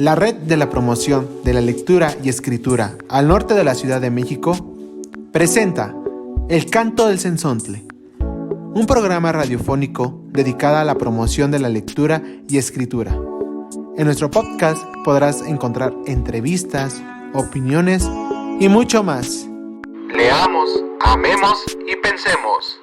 La Red de la Promoción de la Lectura y Escritura al norte de la Ciudad de México presenta El Canto del Cenzontle, un programa radiofónico dedicado a la promoción de la lectura y escritura. En nuestro podcast podrás encontrar entrevistas, opiniones y mucho más. Leamos, amemos y pensemos.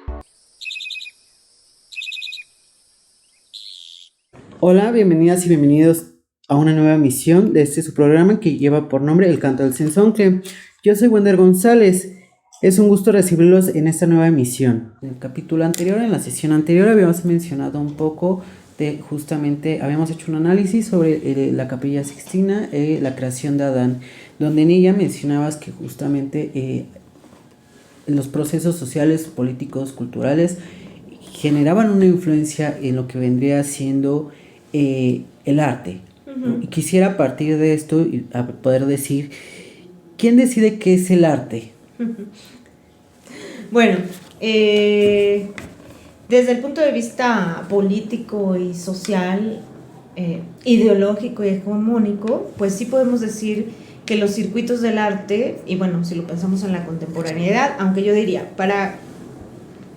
Hola, bienvenidas y bienvenidos a una nueva emisión de su programa que lleva por nombre El Canto del Cenzontle. Yo soy Wender González. Es un gusto recibirlos en esta nueva emisión. En el capítulo anterior, en la sesión anterior, habíamos mencionado un poco de habíamos hecho un análisis sobre la Capilla Sixtina, la creación de Adán, donde en ella mencionabas que justamente los procesos sociales, políticos, culturales generaban una influencia en lo que vendría siendo el arte. Y quisiera a partir de esto poder decir, ¿quién decide qué es el arte? Bueno, desde el punto de vista político y social, ideológico y hegemónico, pues sí podemos decir que los circuitos del arte, y bueno, si lo pensamos en la contemporaneidad, aunque yo diría, para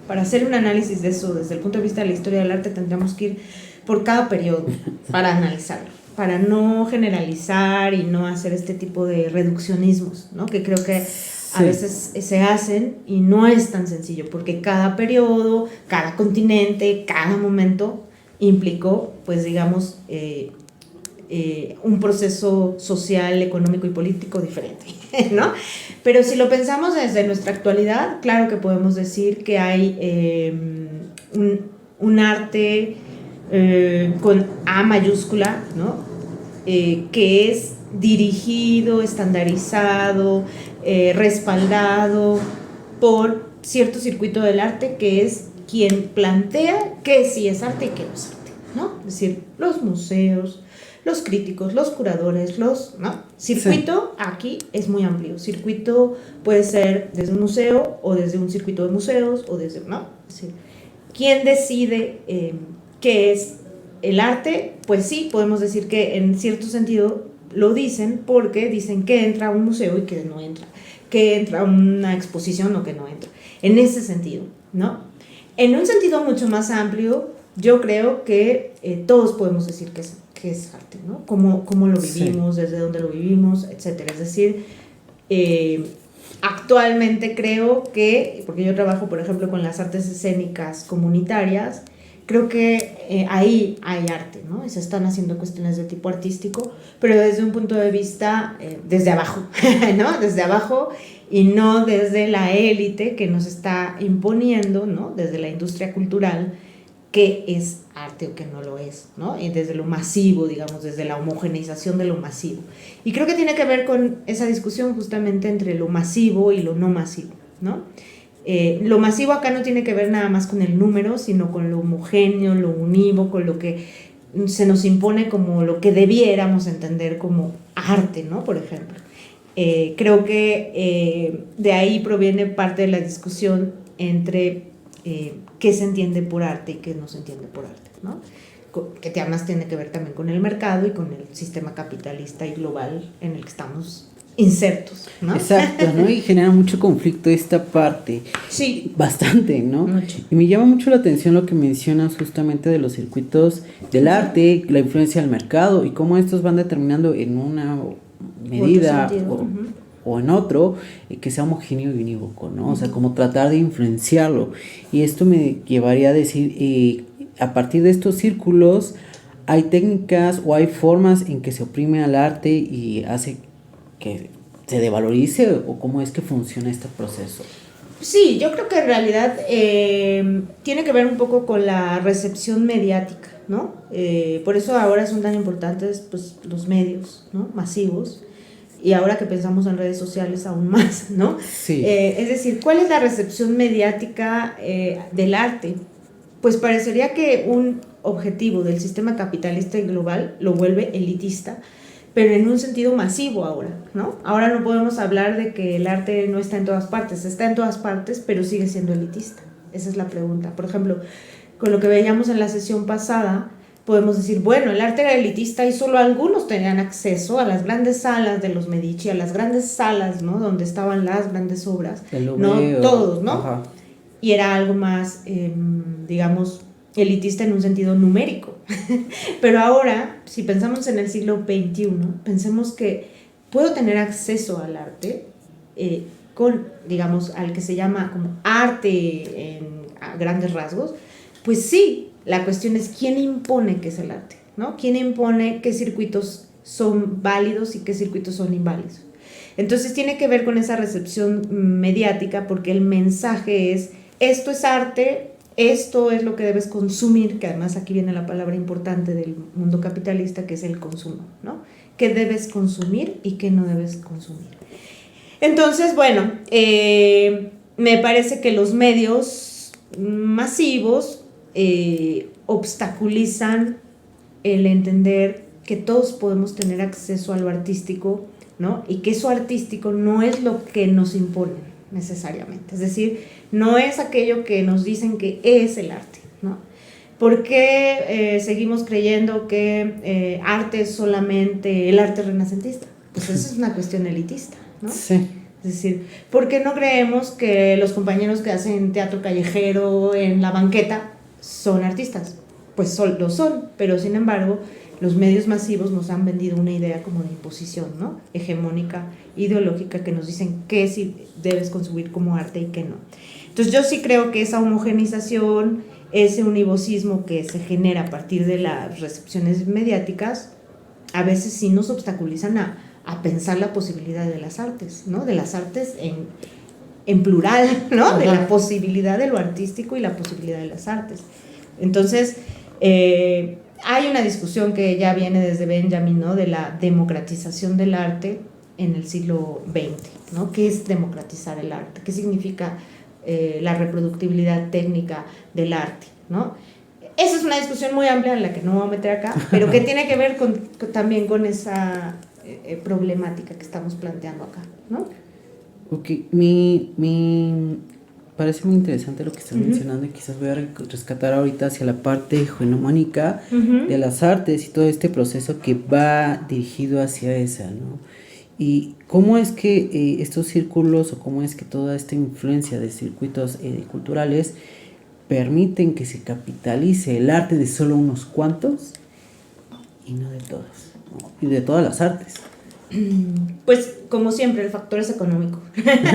hacer un análisis de eso desde el punto de vista de la historia del arte, tendríamos que ir por cada periodo para analizarlo, para no generalizar y no hacer este tipo de reduccionismos, ¿no? Que creo que a veces se hacen y no es tan sencillo, porque cada periodo, cada continente, cada momento implicó, pues digamos, un proceso social, económico y político diferente, ¿no? Pero si lo pensamos desde nuestra actualidad, claro que podemos decir que hay un arte con A mayúscula, ¿no? Que es dirigido, estandarizado, respaldado por cierto circuito del arte que es quien plantea que sí es arte y que no es arte, ¿no? Es decir, los museos, los críticos, los curadores, ¿no? Circuito aquí es muy amplio. Circuito puede ser desde un museo o desde un circuito de museos o desde, ¿no? Es decir, ¿quién decide qué es el arte? Pues sí, podemos decir que en cierto sentido lo dicen porque dicen que entra a un museo y que no entra, que entra a una exposición o que no entra. En ese sentido, ¿no? En un sentido mucho más amplio, yo creo que todos podemos decir que es arte, ¿no? Cómo lo vivimos, desde dónde lo vivimos, etcétera. Es decir, actualmente creo que, porque yo trabajo, por ejemplo, con las artes escénicas comunitarias, creo que ahí hay arte, ¿no? Y se están haciendo cuestiones de tipo artístico, pero desde un punto de vista desde abajo, ¿no? Desde abajo y no desde la élite que nos está imponiendo, ¿no? Desde la industria cultural, qué es arte o qué no lo es, ¿no? Y desde lo masivo, digamos, desde la homogeneización de lo masivo. Y creo que tiene que ver con esa discusión justamente entre lo masivo y lo no masivo, ¿no? Lo masivo acá no tiene que ver nada más con el número, sino con lo homogéneo, lo unívoco, lo que se nos impone como lo que debiéramos entender como arte, ¿no? Por ejemplo. Creo que de ahí proviene parte de la discusión entre qué se entiende por arte y qué no se entiende por arte, ¿no? Que además tiene que ver también con el mercado y con el sistema capitalista y global en el que estamos insertos, ¿no? Exacto, ¿no? Y genera mucho conflicto esta parte. Sí. Bastante, ¿no? Mucho. Y me llama mucho la atención lo que mencionas justamente de los circuitos del arte, la influencia del mercado y cómo estos van determinando en una medida o en otro que sea homogéneo y unívoco, ¿no? O sea, como tratar de influenciarlo. Y esto me llevaría a decir, a partir de estos círculos, hay técnicas o hay formas en que se oprime al arte y hace que se devalorice, o cómo es que funciona este proceso. Sí, yo creo que en realidad tiene que ver un poco con la recepción mediática, ¿no? Por eso ahora son tan importantes pues, los medios, ¿no? Masivos, y ahora que pensamos en redes sociales aún más, ¿no? Sí. Es decir, ¿cuál es la recepción mediática del arte? Pues parecería que un objetivo del sistema capitalista y global lo vuelve elitista, pero en un sentido masivo ahora, ¿no? Ahora no podemos hablar de que el arte no está en todas partes, está en todas partes, pero sigue siendo elitista. Esa es la pregunta. Por ejemplo, con lo que veíamos en la sesión pasada, podemos decir, bueno, el arte era elitista y solo algunos tenían acceso a las grandes salas de los Medici, a las grandes salas, ¿no? Donde estaban las grandes obras, no todos, ¿no? Ajá. Y era algo más, digamos, elitista en un sentido numérico. Pero ahora, si pensamos en el siglo XXI, pensemos que puedo tener acceso al arte con, digamos, al que se llama como arte a grandes rasgos, pues sí, la cuestión es quién impone qué es el arte, ¿no? ¿Quién impone qué circuitos son válidos y qué circuitos son inválidos? Entonces tiene que ver con esa recepción mediática, porque el mensaje es, esto es arte, esto es lo que debes consumir, que además aquí viene la palabra importante del mundo capitalista, que es el consumo, ¿no? ¿Qué debes consumir y qué no debes consumir? Entonces, bueno, me parece que los medios masivos obstaculizan el entender que todos podemos tener acceso a lo artístico, ¿no? Y que eso artístico no es lo que nos imponen necesariamente, es decir, no es aquello que nos dicen que es el arte, ¿no? ¿Por qué seguimos creyendo que arte es solamente el arte renacentista? Pues eso es una cuestión elitista, ¿no? Sí. Es decir, ¿por qué no creemos que los compañeros que hacen teatro callejero en la banqueta son artistas? Pues lo son, pero sin embargo los medios masivos nos han vendido una idea como de imposición, ¿no? Hegemónica, ideológica, que nos dicen qué sí debes consumir como arte y qué no. Entonces yo sí creo que esa homogenización, ese univocísmo que se genera a partir de las recepciones mediáticas, a veces sí nos obstaculizan a pensar la posibilidad de las artes, ¿no? De las artes en plural, ¿no? Ajá. De la posibilidad de lo artístico y la posibilidad de las artes. Entonces, hay una discusión que ya viene desde Benjamin, ¿no? De la democratización del arte en el siglo XX, ¿no? ¿Qué es democratizar el arte? ¿Qué significa la reproductibilidad técnica del arte, ¿no? Esa es una discusión muy amplia en la que no me voy a meter acá, pero que tiene que ver también con esa problemática que estamos planteando acá, ¿no? Ok, parece muy interesante lo que estás mencionando, y quizás voy a rescatar ahorita hacia la parte hegemónica de las artes y todo este proceso que va dirigido hacia esa, ¿no? Y cómo es que estos círculos, o cómo es que toda esta influencia de circuitos culturales permiten que se capitalice el arte de solo unos cuantos y no de todos, ¿no? Y de todas las artes. Pues como siempre el factor es económico,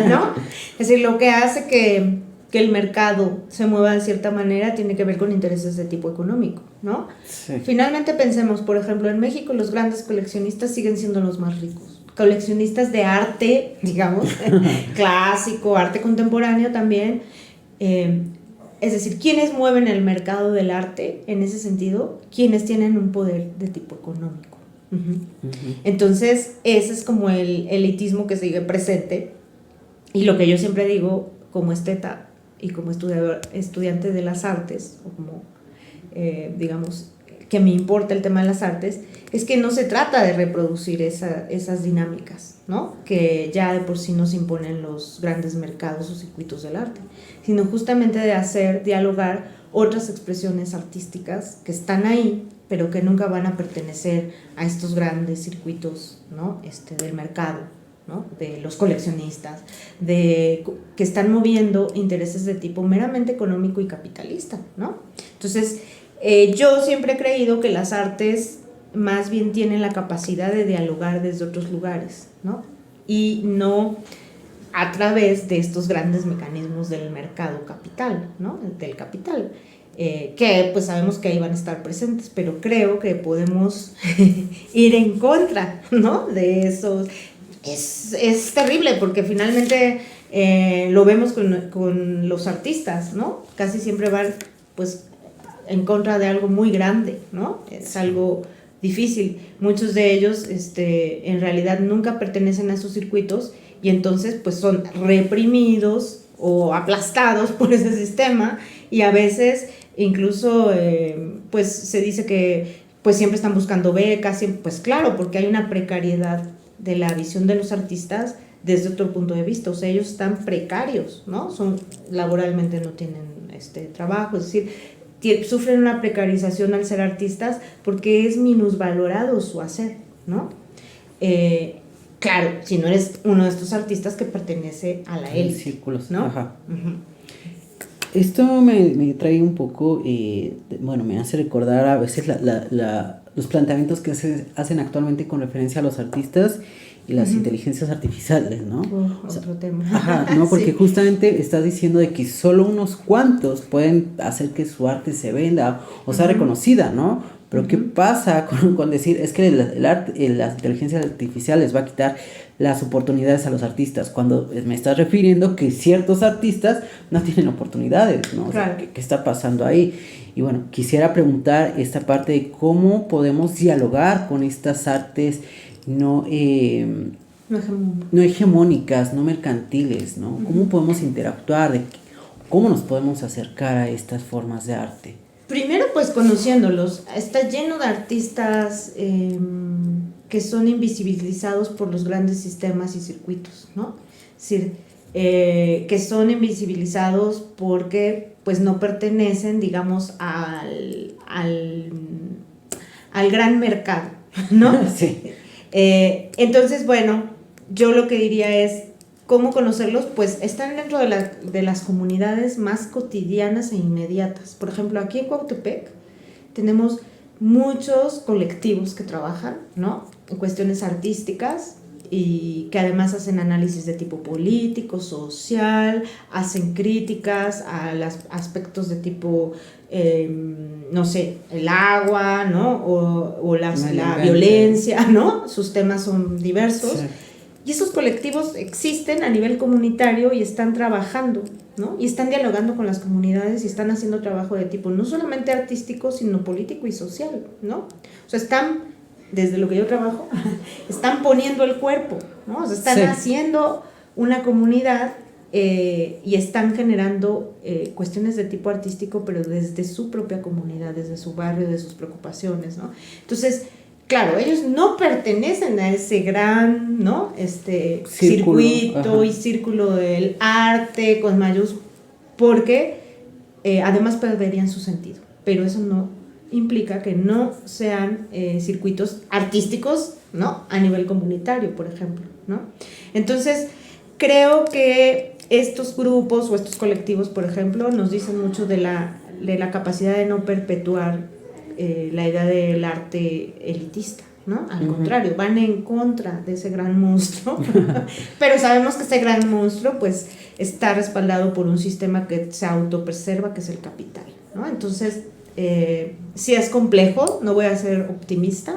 ¿no? Es decir, lo que hace que el mercado se mueva de cierta manera tiene que ver con intereses de tipo económico, ¿no? Sí. Finalmente pensemos, por ejemplo, en México los grandes coleccionistas siguen siendo los más ricos. Coleccionistas de arte, digamos, clásico, arte contemporáneo también. Es decir, ¿quiénes mueven el mercado del arte en ese sentido? Quienes tienen un poder de tipo económico. Entonces, ese es como el elitismo que sigue presente. Y lo que yo siempre digo, como esteta y como estudiante de las artes, o como, digamos, que me importa el tema de las artes, es que no se trata de reproducir esas dinámicas, ¿no? Que ya de por sí nos imponen los grandes mercados o circuitos del arte, sino justamente de hacer dialogar otras expresiones artísticas que están ahí, pero que nunca van a pertenecer a estos grandes circuitos, ¿no? Del mercado, ¿no? De los coleccionistas, que están moviendo intereses de tipo meramente económico y capitalista, ¿no? Entonces, yo siempre he creído que las artes más bien tienen la capacidad de dialogar desde otros lugares, ¿no? Y no a través de estos grandes mecanismos del mercado capital, ¿no? Del capital, que pues sabemos que ahí van a estar presentes, pero creo que podemos ir en contra, ¿no? De esos. Es terrible porque finalmente lo vemos con los artistas, ¿no? Casi siempre van pues en contra de algo muy grande, ¿no? Es algo difícil. Muchos de ellos en realidad nunca pertenecen a esos circuitos y entonces pues son reprimidos o aplastados por ese sistema, y a veces incluso pues se dice que pues siempre están buscando becas, pues claro, porque hay una precariedad de la visión de los artistas desde otro punto de vista. O sea, ellos están precarios, ¿no? Laboralmente no tienen trabajo, es decir, sufren una precarización al ser artistas porque es minusvalorado su hacer, ¿no? Claro, si no eres uno de estos artistas que pertenece a la élite, círculos, ¿no? Ajá. Esto me trae un poco, me hace recordar a veces los planteamientos que se hacen actualmente con referencia a los artistas y las inteligencias artificiales, ¿no? Otro tema. Ajá, ¿no? Porque Sí. justamente estás diciendo de que solo unos cuantos pueden hacer que su arte se venda o sea reconocida, ¿no? Pero ¿qué pasa con decir, es que el arte, las inteligencias artificiales va a quitar las oportunidades a los artistas? Cuando me estás refiriendo que ciertos artistas no tienen oportunidades, ¿no? Claro. O sea, ¿qué está pasando ahí? Y bueno, quisiera preguntar esta parte de cómo podemos dialogar con estas artes no hegemónicas, no mercantiles, ¿no? ¿Cómo podemos interactuar? ¿Cómo nos podemos acercar a estas formas de arte? Primero, pues conociéndolos. Está lleno de artistas que son invisibilizados por los grandes sistemas y circuitos, ¿no? Es decir, que son invisibilizados porque pues no pertenecen, digamos, al gran mercado, ¿no? Sí. Entonces, bueno, yo lo que diría es, ¿cómo conocerlos? Pues están dentro de las comunidades más cotidianas e inmediatas. Por ejemplo, aquí en Cuautepec tenemos muchos colectivos que trabajan, ¿no? En cuestiones artísticas y que además hacen análisis de tipo político, social, hacen críticas a los aspectos de tipo, no sé, el agua, ¿no? O la violencia, ¿no? Sus temas son diversos. Sí. Y esos colectivos existen a nivel comunitario y están trabajando, ¿no? Y están dialogando con las comunidades y están haciendo trabajo de tipo no solamente artístico, sino político y social, ¿no? O sea, están, desde lo que yo trabajo, están poniendo el cuerpo, ¿no? O sea, están haciendo una comunidad y están generando cuestiones de tipo artístico, pero desde su propia comunidad, desde su barrio, de sus preocupaciones, ¿no? Entonces, claro, ellos no pertenecen a ese gran, ¿no? Circuito y círculo del arte con mayúsculas, porque además perderían su sentido. Pero eso no implica que no sean circuitos artísticos, ¿no? A nivel comunitario, por ejemplo, ¿no? Entonces, creo que estos grupos o estos colectivos, por ejemplo, nos dicen mucho de la capacidad de no perpetuar la idea del arte elitista, ¿no? Al contrario, van en contra de ese gran monstruo, pero sabemos que ese gran monstruo pues está respaldado por un sistema que se autopreserva, que es el capital, ¿no? Entonces, sí es complejo, no voy a ser optimista,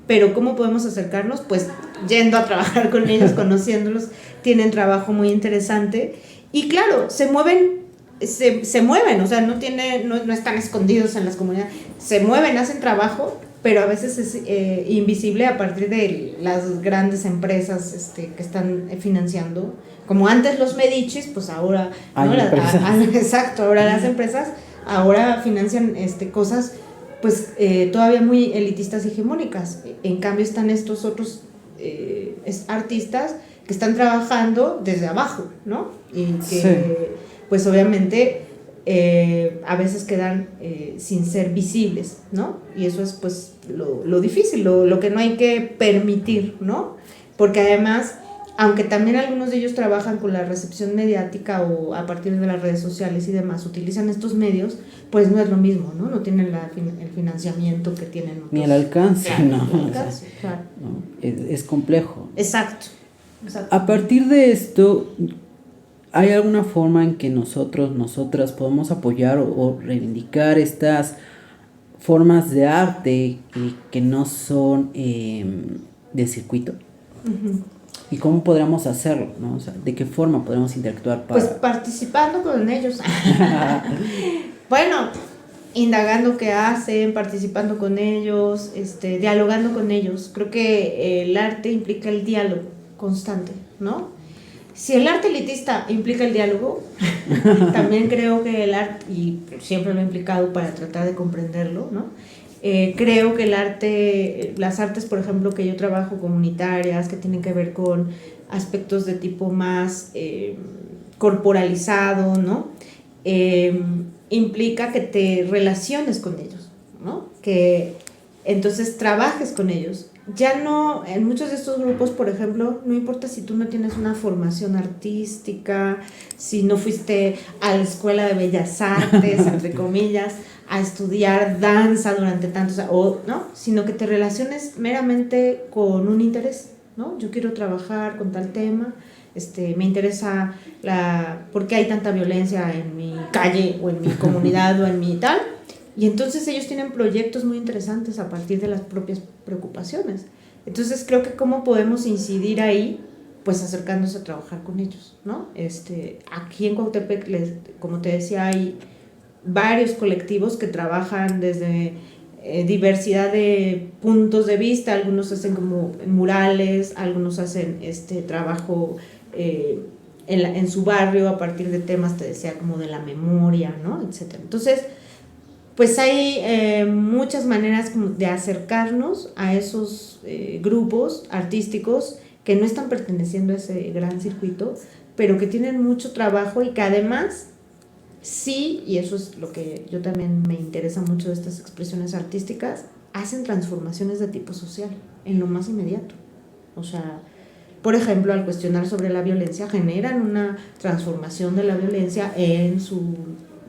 pero ¿cómo podemos acercarnos? Pues yendo a trabajar con ellos, conociéndolos, tienen trabajo muy interesante y claro, se mueven, o sea, no están escondidos en las comunidades, se mueven, hacen trabajo, pero a veces es invisible a partir de las grandes empresas que están financiando, como antes los Medicis, pues ahora, ¿no? Exacto, ahora las empresas ahora financian cosas pues todavía muy elitistas y hegemónicas. En cambio están estos otros artistas que están trabajando desde abajo, ¿no? Y que pues obviamente a veces quedan sin ser visibles, ¿no? Y eso es pues lo difícil, lo que no hay que permitir, ¿no? Porque además, aunque también algunos de ellos trabajan con la recepción mediática o a partir de las redes sociales y demás, utilizan estos medios, pues no es lo mismo, ¿no? No tienen el financiamiento que tienen otros. Ni el alcance, claro, ¿no? El alcance, claro. No, es complejo. Exacto. A partir de esto, ¿hay alguna forma en que nosotras podemos apoyar o reivindicar estas formas de arte que no son de circuito? Uh-huh. ¿Y cómo podríamos hacerlo, ¿no? O sea, ¿de qué forma podemos interactuar para...? Pues participando con ellos. Bueno, indagando qué hacen, participando con ellos, dialogando con ellos. Creo que el arte implica el diálogo constante, ¿no? Si el arte elitista implica el diálogo, también creo que el arte, y siempre lo he implicado para tratar de comprenderlo, ¿no? Creo que el arte, las artes, por ejemplo, que yo trabajo comunitarias, que tienen que ver con aspectos de tipo más corporalizado, ¿no? implica que te relaciones con ellos, ¿no? Que entonces trabajes con ellos. Ya no, en muchos de estos grupos, por ejemplo, no importa si tú no tienes una formación artística, si no fuiste a la escuela de bellas artes, entre comillas, a estudiar danza durante tantos años, ¿no? Sino que te relaciones meramente con un interés, ¿no? Yo quiero trabajar con tal tema, me interesa por qué hay tanta violencia en mi calle o en mi comunidad o en mi tal. Y entonces ellos tienen proyectos muy interesantes a partir de las propias preocupaciones. Entonces creo que cómo podemos incidir ahí, pues acercándose a trabajar con ellos, ¿no? Aquí en Cuautepec, como te decía, hay varios colectivos que trabajan desde diversidad de puntos de vista. Algunos hacen como murales, algunos hacen trabajo en su barrio a partir de temas, te decía, como de la memoria, ¿no? Etcétera. Entonces, pues hay muchas maneras de acercarnos a esos grupos artísticos que no están perteneciendo a ese gran circuito, pero que tienen mucho trabajo y que además sí, y eso es lo que yo también me interesa mucho de estas expresiones artísticas, hacen transformaciones de tipo social en lo más inmediato. O sea, por ejemplo, al cuestionar sobre la violencia, generan una transformación de la violencia en su,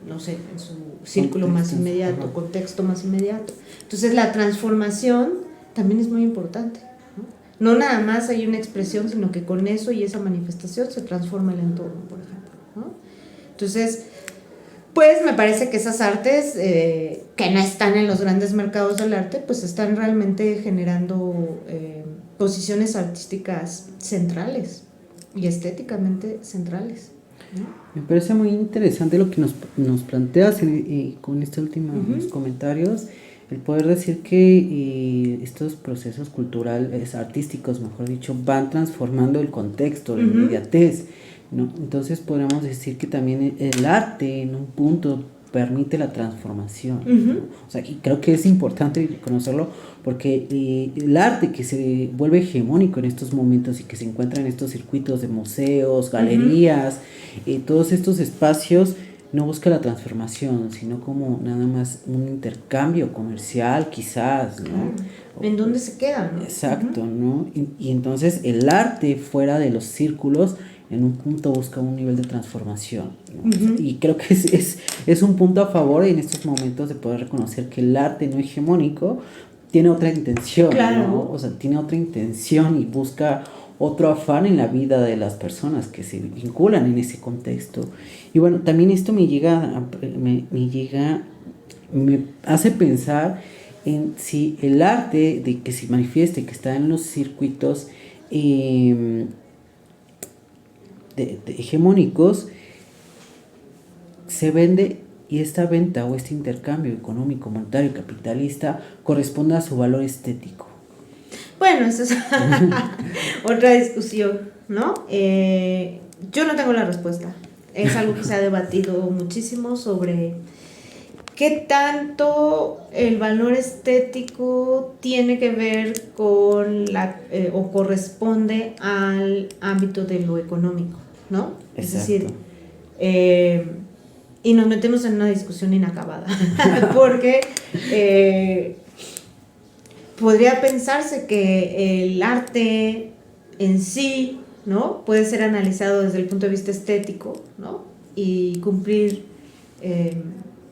no sé, en su círculo más inmediato, contexto más inmediato. Entonces la transformación también es muy importante, ¿no? No nada más hay una expresión, sino que con eso y esa manifestación se transforma el entorno, por ejemplo, ¿no? Entonces, pues me parece que esas artes que no están en los grandes mercados del arte, pues están realmente generando posiciones artísticas centrales y estéticamente centrales, ¿no? Me parece muy interesante lo que nos planteas con estos últimos comentarios, el poder decir que estos procesos culturales, artísticos, mejor dicho, van transformando el contexto, la inmediatez, ¿no? Entonces podríamos decir que también el arte en un punto permite la transformación, ¿no? O sea, y creo que es importante reconocerlo porque el arte que se vuelve hegemónico en estos momentos y que se encuentra en estos circuitos de museos, galerías, todos estos espacios, no busca la transformación, sino como nada más un intercambio comercial, quizás, ¿no? ¿En dónde se queda, no? Exacto, ¿no? Y entonces el arte fuera de los círculos en un punto busca un nivel de transformación, ¿no? Y creo que es un punto a favor en estos momentos de poder reconocer que el arte no hegemónico tiene otra intención, claro, ¿no? O sea, tiene otra intención y busca otro afán en la vida de las personas que se vinculan en ese contexto. Y bueno, también esto me hace pensar en si el arte de que se manifieste, que está en los circuitos hegemónicos, se vende, y esta venta o este intercambio económico, monetario, capitalista corresponde a su valor estético. Bueno, eso es otra discusión, ¿no? Yo no tengo la respuesta. Es algo que se ha debatido muchísimo sobre qué tanto el valor estético tiene que ver con o corresponde al ámbito de lo económico, ¿no? Exacto. Es decir, y nos metemos en una discusión inacabada, porque podría pensarse que el arte en sí, ¿no?, puede ser analizado desde el punto de vista estético, ¿no?, y cumplir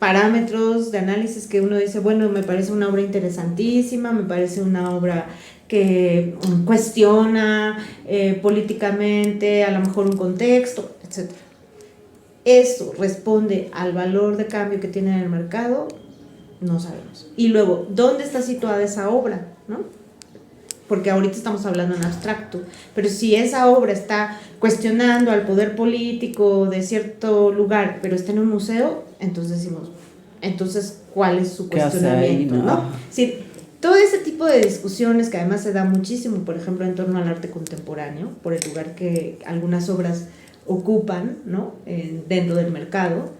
parámetros de análisis que uno dice, bueno, me parece una obra interesantísima, me parece una obra que cuestiona políticamente a lo mejor un contexto, etc. ¿Eso responde al valor de cambio que tiene en el mercado? No sabemos. Y luego, ¿dónde está situada esa obra, ¿no? Porque ahorita estamos hablando en abstracto, pero si esa obra está cuestionando al poder político de cierto lugar, pero está en un museo, entonces decimos, entonces, ¿cuál es su cuestionamiento? Ahí, ¿no? Sí, todo ese tipo de discusiones que además se da muchísimo, por ejemplo, en torno al arte contemporáneo, por el lugar que algunas obras ocupan, ¿no?, dentro del mercado,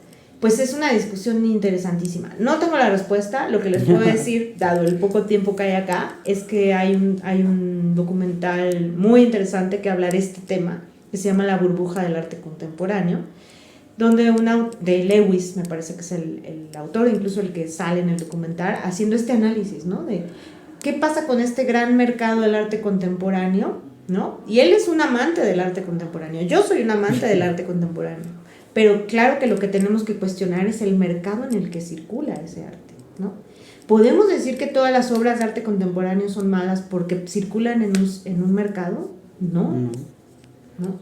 pues es una discusión interesantísima. No tengo la respuesta. Lo que les puedo decir, dado el poco tiempo que hay acá, es que hay un documental muy interesante que habla de este tema, que se llama La burbuja del arte contemporáneo, donde de Lewis, me parece que es el autor, incluso el que sale en el documental, haciendo este análisis, ¿no? De qué pasa con este gran mercado del arte contemporáneo, ¿no? Y él es un amante del arte contemporáneo, yo soy un amante del arte contemporáneo, pero claro que lo que tenemos que cuestionar es el mercado en el que circula ese arte, ¿no? ¿Podemos decir que todas las obras de arte contemporáneo son malas porque circulan en un mercado? No. ¿No?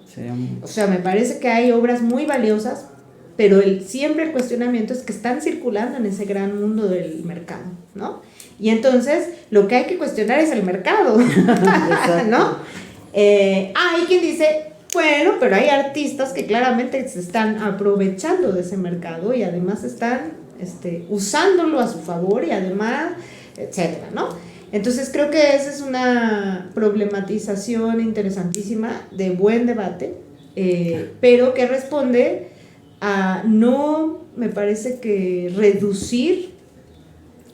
O sea, me parece que hay obras muy valiosas, pero siempre el cuestionamiento es que están circulando en ese gran mundo del mercado, ¿no? Y entonces lo que hay que cuestionar es el mercado, ¿no? Hay quien dice, bueno, pero hay artistas que claramente se están aprovechando de ese mercado y además están usándolo a su favor y además, etcétera, ¿no? Entonces creo que esa es una problematización interesantísima, de buen debate, pero que responde a no, me parece que reducir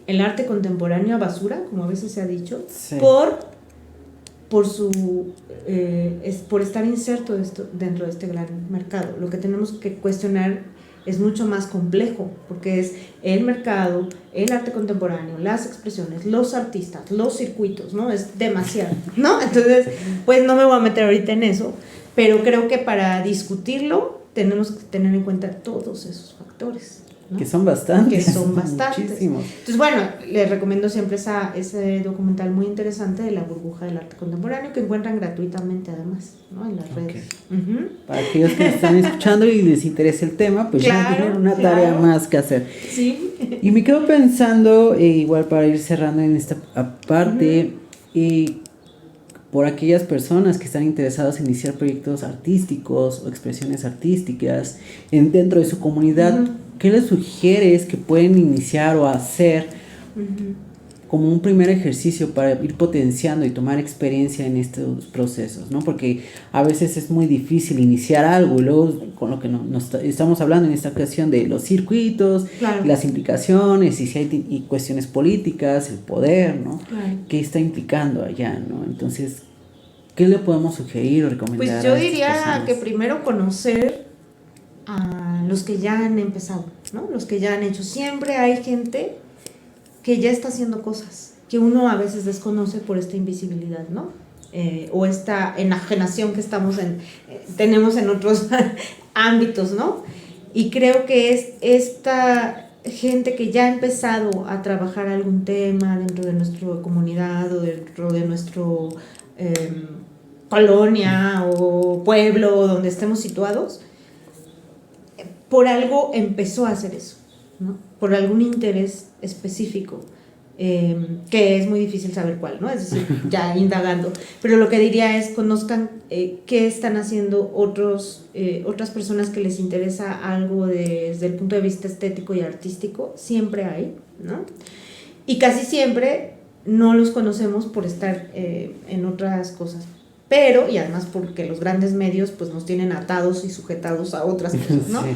el arte contemporáneo a basura, como a veces se ha dicho, sí, por estar inserto dentro de este gran mercado. Lo que tenemos que cuestionar es mucho más complejo, porque es el mercado, el arte contemporáneo, las expresiones, los artistas, los circuitos, ¿no? Es demasiado, ¿no? Entonces, pues no me voy a meter ahorita en eso, pero creo que para discutirlo tenemos que tener en cuenta todos esos factores, ¿no? Que son bastantes. Muchísimos. Entonces, bueno, les recomiendo siempre ese documental muy interesante de La burbuja del arte contemporáneo, que encuentran gratuitamente además, ¿no? En las redes. Para aquellos que están escuchando y les interesa el tema, pues ya tienen una tarea más que hacer. Sí. Y me quedo pensando, igual para ir cerrando en esta parte, por aquellas personas que están interesadas en iniciar proyectos artísticos o expresiones artísticas dentro de su comunidad, ¿qué les sugieres que pueden iniciar o hacer como un primer ejercicio para ir potenciando y tomar experiencia en estos procesos, ¿no? Porque a veces es muy difícil iniciar algo y luego con lo que nos estamos hablando en esta ocasión de los circuitos, claro, las implicaciones y si hay cuestiones políticas, el poder, ¿no? Claro. ¿Qué está implicando allá, ¿no? Entonces, ¿qué le podemos sugerir o recomendar? Pues yo diría que primero conocer a los que ya han empezado, ¿no? Los que ya han hecho. Siempre hay gente que ya está haciendo cosas que uno a veces desconoce por esta invisibilidad, ¿no? O esta enajenación que tenemos en otros ámbitos, ¿no? Y creo que es esta gente que ya ha empezado a trabajar algún tema dentro de nuestra comunidad o dentro de nuestro colonia o pueblo donde estemos situados, por algo empezó a hacer eso, ¿no? Por algún interés específico, que es muy difícil saber cuál, ¿no? Es decir, ya indagando. Pero lo que diría es, conozcan qué están haciendo otras personas que les interesa algo desde el punto de vista estético y artístico. Siempre hay, ¿no? Y casi siempre no los conocemos por estar en otras cosas. Pero, y además porque los grandes medios pues nos tienen atados y sujetados a otras cosas, ¿no? Sí.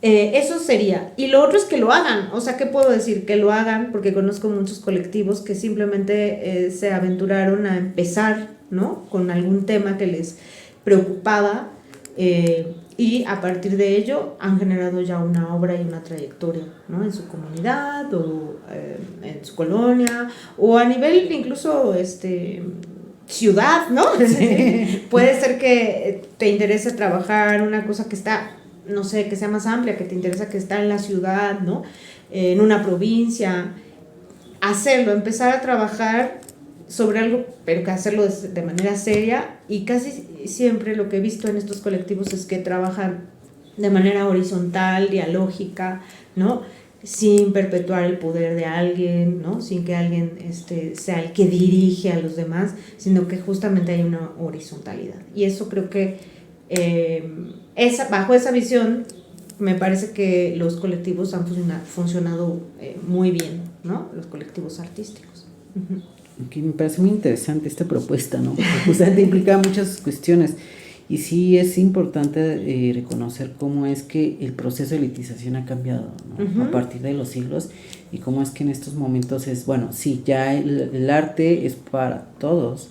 Eso sería. Y lo otro es que lo hagan. O sea, ¿qué puedo decir? Que lo hagan, porque conozco muchos colectivos que simplemente se aventuraron a empezar, ¿no? Con algún tema que les preocupaba, y a partir de ello han generado ya una obra y una trayectoria, ¿no? En su comunidad o en su colonia o a nivel incluso ciudad, ¿no? Sí. Puede ser que te interese trabajar una cosa que está, no sé, que sea más amplia, que te interesa que está en la ciudad, ¿no? En una provincia. Hacerlo, empezar a trabajar sobre algo, pero que hacerlo de manera seria, y casi siempre lo que he visto en estos colectivos es que trabajan de manera horizontal, dialógica, ¿no? Sin perpetuar el poder de alguien, ¿no? Sin que alguien sea el que dirige a los demás, sino que justamente hay una horizontalidad. Y eso creo que bajo esa visión me parece que los colectivos han funcionado muy bien, ¿no? Los colectivos artísticos. Okay, me parece muy interesante esta propuesta, ¿no? Porque justamente implica muchas cuestiones. Y sí es importante reconocer cómo es que el proceso de elitización ha cambiado, ¿no? A partir de los siglos, y cómo es que en estos momentos es, bueno, sí, ya el arte es para todos,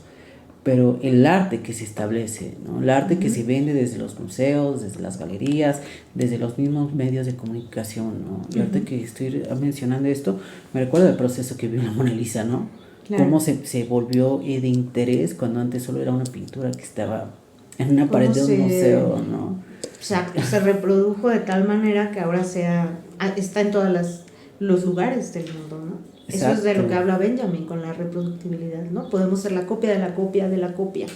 pero el arte que se establece, ¿no? El arte que se vende desde los museos, desde las galerías, desde los mismos medios de comunicación, ¿no? Y ahorita que estoy mencionando esto, me recuerda el proceso que vio la Mona Lisa, ¿no? Claro. Cómo se volvió de interés cuando antes solo era una pintura que estaba en una pared de un museo, ¿no? Exacto, se reprodujo de tal manera que ahora está en todos los lugares del mundo, ¿no? Exacto. Eso es de lo que habla Benjamin con la reproductibilidad, ¿no? Podemos ser la copia de la copia de la copia.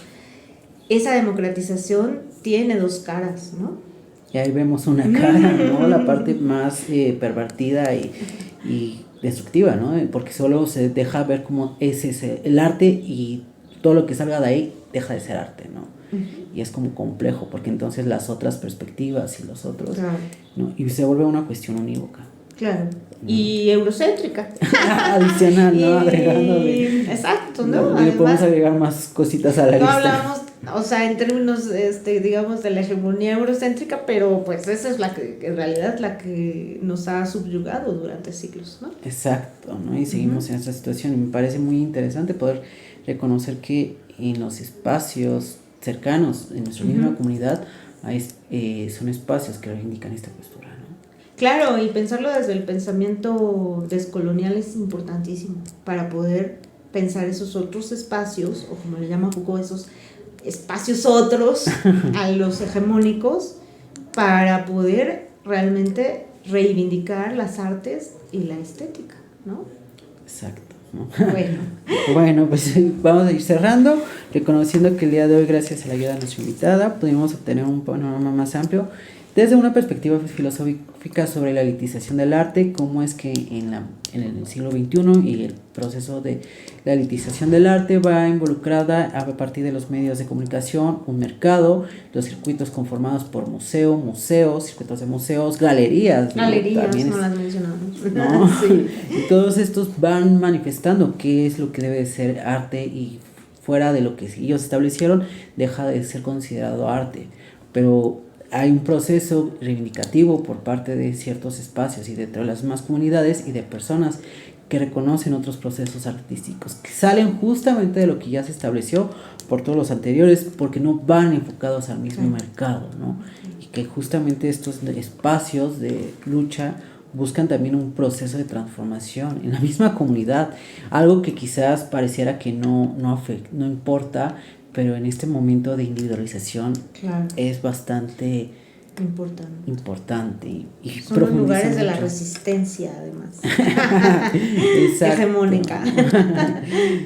Esa democratización tiene dos caras, ¿no? Y ahí vemos una cara, ¿no? La parte más pervertida y destructiva, ¿no? Porque solo se deja ver cómo es el arte y todo lo que salga de ahí deja de ser arte, ¿no? Y es como complejo, porque entonces las otras perspectivas y los otros, claro, ¿no? Y se vuelve una cuestión unívoca. Claro, ¿no? Y eurocéntrica. Adicional, ¿no? Agregándole. Exacto, ¿no? Y le podemos agregar más cositas a la lista. No hablamos, o sea, en términos, digamos, de la hegemonía eurocéntrica, pero pues esa es la que, en realidad, la que nos ha subyugado durante siglos, ¿no? Exacto, ¿no? Y seguimos en esta situación. Y me parece muy interesante poder reconocer que en los espacios cercanos, en nuestra misma comunidad, son espacios que reivindican esta postura, ¿no? Claro, y pensarlo desde el pensamiento descolonial es importantísimo para poder pensar esos otros espacios, o como le llama Foucault, esos espacios otros a los hegemónicos, para poder realmente reivindicar las artes y la estética, ¿no? Exacto. Bueno, pues vamos a ir cerrando, reconociendo que el día de hoy, gracias a la ayuda de nuestra invitada, pudimos obtener un panorama más amplio desde una perspectiva filosófica sobre la elitización del arte, cómo es que en el siglo XXI y el proceso de la elitización del arte va involucrada a partir de los medios de comunicación, un mercado, los circuitos conformados por museos, circuitos de museos, galerías, ¿no? También no las mencionamos, ¿no? Sí. Y todos estos van manifestando qué es lo que debe ser arte, y fuera de lo que ellos establecieron deja de ser considerado arte, pero hay un proceso reivindicativo por parte de ciertos espacios y dentro de las mismas comunidades y de personas que reconocen otros procesos artísticos que salen justamente de lo que ya se estableció por todos los anteriores, porque no van enfocados al mismo mercado, ¿no? Y que justamente estos espacios de lucha buscan también un proceso de transformación en la misma comunidad, algo que quizás pareciera que no importa, pero en este momento de individualización, claro, es bastante importante y son los lugares de la resistencia, además. Hegemónica.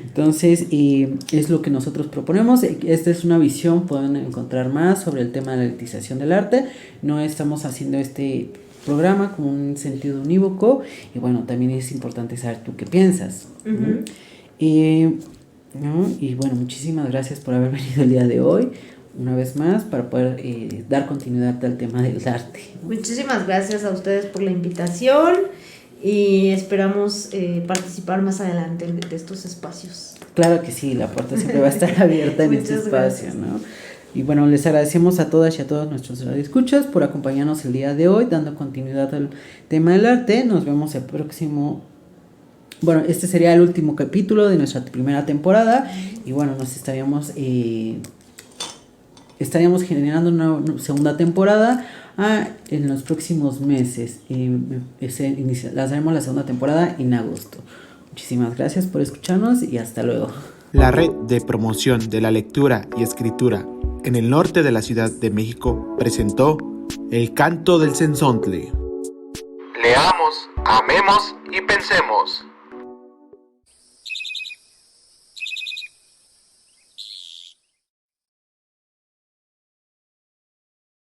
Entonces, es lo que nosotros proponemos. Esta es una visión, pueden encontrar más sobre el tema de la elitización del arte. No estamos haciendo este programa con un sentido unívoco, y bueno, también es importante saber tú qué piensas. ¿No? Y bueno, muchísimas gracias por haber venido el día de hoy una vez más para poder dar continuidad al tema del arte. Muchísimas gracias a ustedes por la invitación y esperamos participar más adelante de estos espacios. Claro que sí, la puerta siempre va a estar abierta en este espacio, ¿no? Y bueno, les agradecemos a todas y a todos nuestros radioescuchas por acompañarnos el día de hoy, dando continuidad al tema del arte. Nos vemos el próximo. Bueno, este sería el último capítulo de nuestra primera temporada. Y bueno, nos estaríamos generando una segunda temporada en los próximos meses. Lanzaremos la segunda temporada en agosto. Muchísimas gracias por escucharnos y hasta luego. La red de promoción de la lectura y escritura en el norte de la Ciudad de México presentó El Canto del Cenzontle. Leamos, amemos y pensemos.